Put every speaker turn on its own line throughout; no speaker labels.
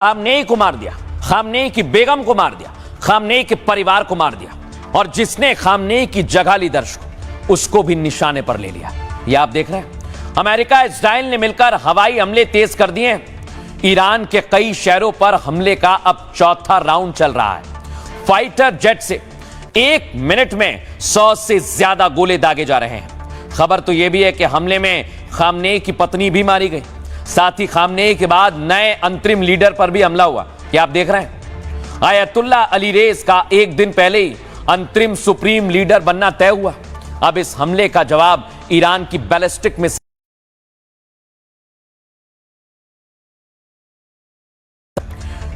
Khamenei को मार दिया, खामनेई की बेगम को मार दिया, खामनेई के परिवार को मार दिया और जिसने खामनेई की जगह ली दर्शकों उसको भी निशाने पर ले लिया। ये आप देख रहे हैं अमेरिका इजराइल ने मिलकर हवाई हमले तेज कर दिए हैं। ईरान के कई शहरों पर हमले का अब चौथा राउंड चल रहा है। फाइटर जेट से 1 मिनट में 100 से ज्यादा गोले दागे जा रहे हैं। खबर तो यह भी है कि हमले में खामनेई की पत्नी भी मारी गई। साथ ही खामनेई के बाद नए अंतरिम लीडर पर भी हमला हुआ। क्या आप देख रहे हैं आयतुल्ला अली रेज का एक दिन पहले ही अंतरिम सुप्रीम लीडर बनना तय हुआ। अब इस हमले का जवाब ईरान की बैलिस्टिक मिसाइल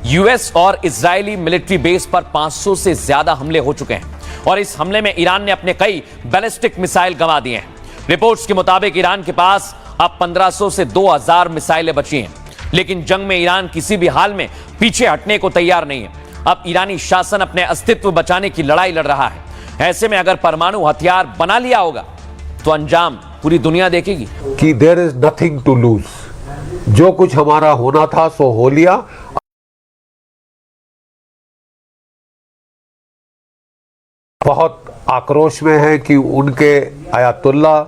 यूएस और इजरायली मिलिट्री बेस पर 500 से ज्यादा हमले हो चुके हैं और इस हमले में ईरान ने अपने कई बैलिस्टिक मिसाइल गंवा दिए हैं। रिपोर्ट्स के मुताबिक ईरान के पास अब 1500 से 2000 मिसाइलें बची हैं, लेकिन जंग में ईरान किसी भी हाल में पीछे हटने को तैयार नहीं है। अब ईरानी शासन अपने अस्तित्व बचाने की लड़ाई लड़ रहा है। ऐसे में अगर परमाणु हथियार बना लिया होगा तो अंजाम पूरी दुनिया देखेगी
कि there is nothing to lose. जो कुछ हमारा होना था सो हो लिया। बहुत आक्रोश में है कि उनके आयतुल्ला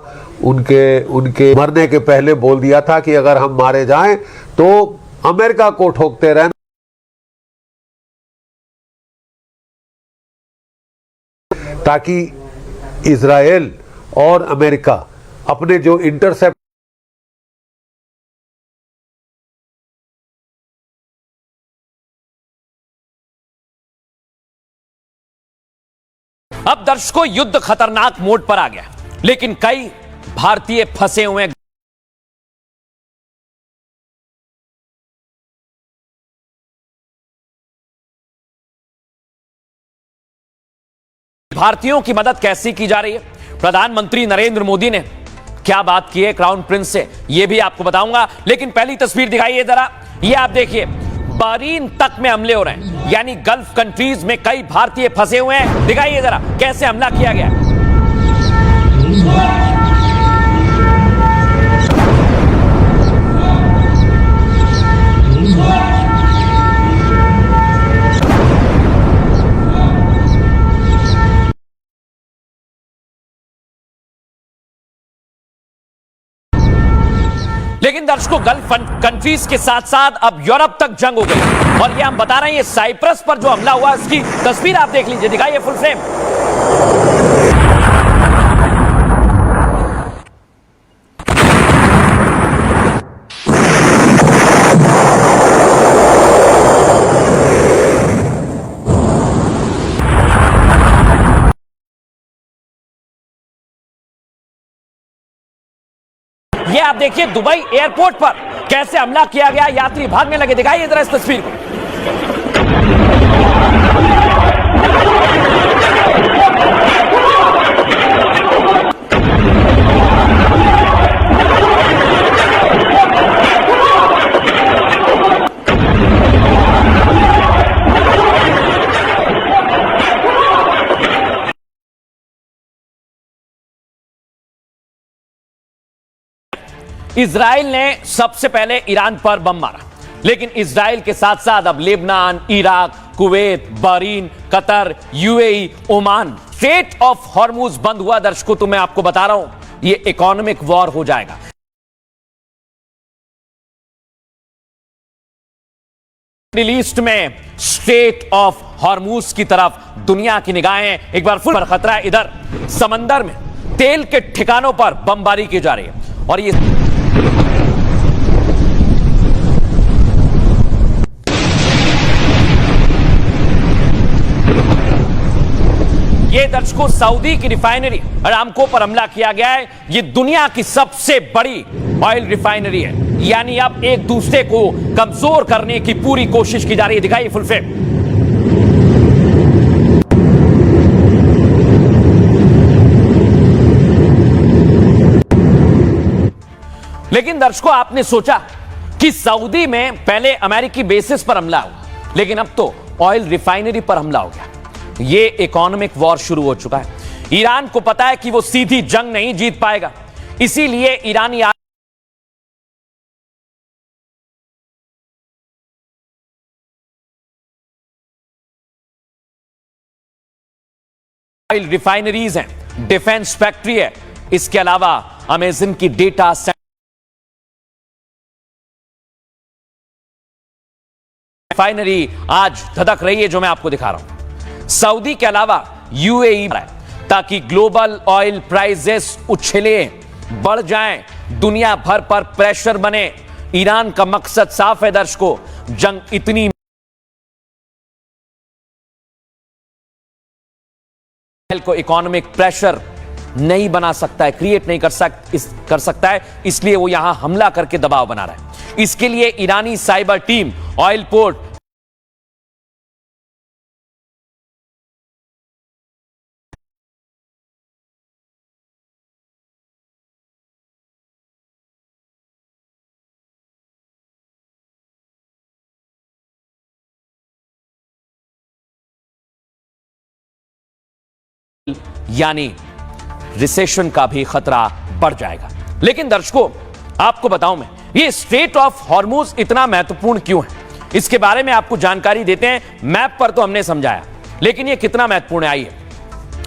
उनके मरने के पहले बोल दिया था कि अगर हम मारे जाएं तो अमेरिका को ठोकते रहना, ताकि इजराइल और अमेरिका अपने जो इंटरसेप्ट
अब दर्शकों युद्ध खतरनाक मोड पर आ गया, लेकिन कई भारतीय फंसे हुए भारतीयों की मदद कैसे की जा रही है। प्रधानमंत्री नरेंद्र मोदी ने क्या बात की है क्राउन प्रिंस से, यह भी आपको बताऊंगा, लेकिन पहली तस्वीर दिखाइए जरा। ये आप देखिए बहरीन तक में हमले हो रहे हैं, यानी गल्फ कंट्रीज में कई भारतीय फंसे हुए हैं। दिखाइए जरा कैसे हमला किया गया। लेकिन दर्शकों गल्फ कंट्रीज के साथ साथ अब यूरोप तक जंग हो गई और ये हम बता रहे हैं। ये साइप्रस पर जो हमला हुआ इसकी तस्वीर आप देख लीजिए, दिखाइए फुल फ्रेम। ये आप देखिए दुबई एयरपोर्ट पर कैसे हमला किया गया, यात्री भागने लगे। दिखाइए जरा इस तस्वीर को। इजराइल ने सबसे पहले ईरान पर बम मारा, लेकिन इजराइल के साथ साथ अब Lebanon, Iraq, Kuwait, Bahrain, Qatar, UAE, Oman, straight of Hormuz बंद हुआ। दर्शकों तो मैं आपको बता रहा हूं ये इकोनॉमिक वॉर हो जाएगा। मिडिल ईस्ट में स्ट्रेट ऑफ हॉर्मुज की तरफ दुनिया की निगाहें एक बार फुल पर खतरा है। इधर समंदर में तेल के ठिकानों पर बमबारी की जा रही है और ये दर्शकों सऊदी की रिफाइनरी अरामको पर हमला किया गया है। ये दुनिया की सबसे बड़ी ऑयल रिफाइनरी है, यानी अब एक दूसरे को कमजोर करने की पूरी कोशिश की जा रही है। दिखाइए फुल फ्रेम। लेकिन दर्शकों आपने सोचा कि सऊदी में पहले अमेरिकी बेसिस पर हमला हुआ, लेकिन अब तो ऑयल रिफाइनरी पर हमला हो गया। ये इकोनॉमिक वॉर शुरू हो चुका है। ईरान को पता है कि वो सीधी जंग नहीं जीत पाएगा, इसीलिए ईरानी ऑयल रिफाइनरीज हैं, डिफेंस फैक्ट्री है, इसके अलावा अमेज़न की डेटा रिफाइनरी आज धधक रही है, जो मैं आपको दिखा रहा हूं। सऊदी के अलावा यूएई ताकि ग्लोबल ऑयल प्राइसेस उछले, बढ़ जाएं, दुनिया भर पर प्रेशर बने। ईरान का मकसद साफ है दर्शकों, जंग इतनी को इकोनॉमिक प्रेशर नहीं बना सकता है, क्रिएट नहीं कर सकता है, इसलिए वो यहां हमला करके दबाव बना रहा है। इसके लिए ईरानी साइबर टीम ऑयल पोर्ट यानी रिसेशन का भी खतरा बढ़ जाएगा। लेकिन दर्शकों, आपको बताऊं मैं, ये स्ट्रेट ऑफ हॉर्मुज इतना महत्वपूर्ण क्यों है, इसके बारे में आपको जानकारी देते हैं। मैप पर तो हमने समझाया, लेकिन ये कितना महत्वपूर्ण है, आइए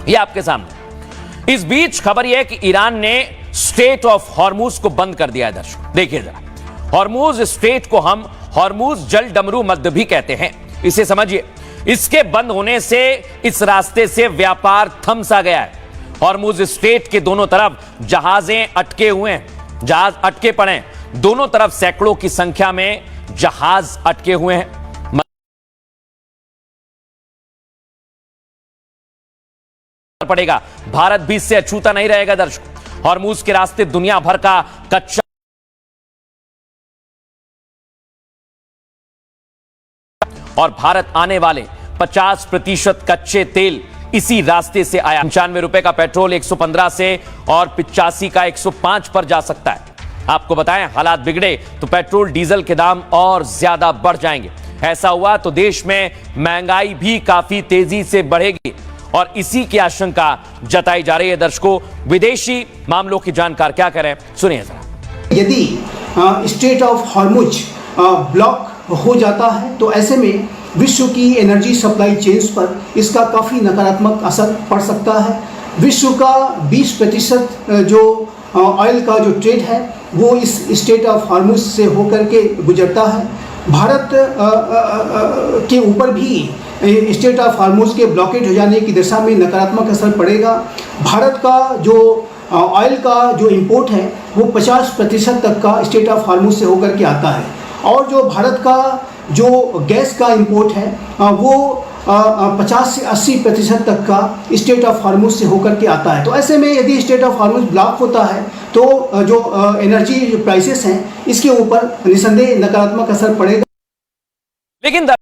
ये आपके सामने। इस बीच खबर यह है कि ईरान ने स्ट्रेट ऑफ हॉर्मुज को बंद कर दिया है। दर्शकों देखिए जरा, हॉर्मुज स्ट्रेट को हम हॉर्मुज जल डमरू मध्य भी कहते हैं, इसे समझिए। इसके बंद होने से इस रास्ते से व्यापार थम सा गया है। हॉर्मुज स्ट्रेट के दोनों तरफ जहाजें अटके हुए हैं, जहाज अटके पड़े हैं, दोनों तरफ सैकड़ों की संख्या में जहाज अटके हुए हैं। पड़ेगा, भारत भी इससे अछूता नहीं रहेगा दर्शकों। हॉर्मुज के रास्ते दुनिया भर का कच्चा और भारत आने वाले 50% कच्चे तेल इसी रास्ते से आया। 95 रुपए का पेट्रोल 115 से और 85 का 105 पर जा सकता है। आपको बताएं, हालात बिगड़े तो पेट्रोल डीजल के दाम और ज्यादा बढ़ जाएंगे। ऐसा हुआ तो देश में महंगाई भी काफी तेजी से बढ़ेगी और इसी की आशंका जताई जा रही है। दर्शकों, विदेशी मामलों की जानकार क्या करें, सुनिए जरा।
यदि स्ट्रेट ऑफ हॉर्मुज ब्लॉक हो जाता है तो ऐसे में विश्व की एनर्जी सप्लाई चेन्स पर इसका काफ़ी नकारात्मक असर पड़ सकता है। विश्व का 20% जो ऑयल का जो ट्रेड है वो इस स्ट्रेट ऑफ हॉर्मुज से होकर के गुजरता है। भारत के ऊपर भी स्ट्रेट ऑफ हॉर्मुज के ब्लॉकेज हो जाने की दिशा में नकारात्मक असर पड़ेगा। भारत का जो ऑयल का जो इंपोर्ट है वो 50% तक का स्ट्रेट ऑफ हॉर्मुज से होकर के आता है और जो भारत का जो गैस का इंपोर्ट है वो 50 से 80% तक का स्ट्रेट ऑफ हॉर्मुज से होकर के आता है। तो ऐसे में यदि स्ट्रेट ऑफ हॉर्मुज ब्लॉक होता है तो जो एनर्जी प्राइसेस हैं इसके ऊपर निसंदेह नकारात्मक असर पड़ेगा।
लेकिन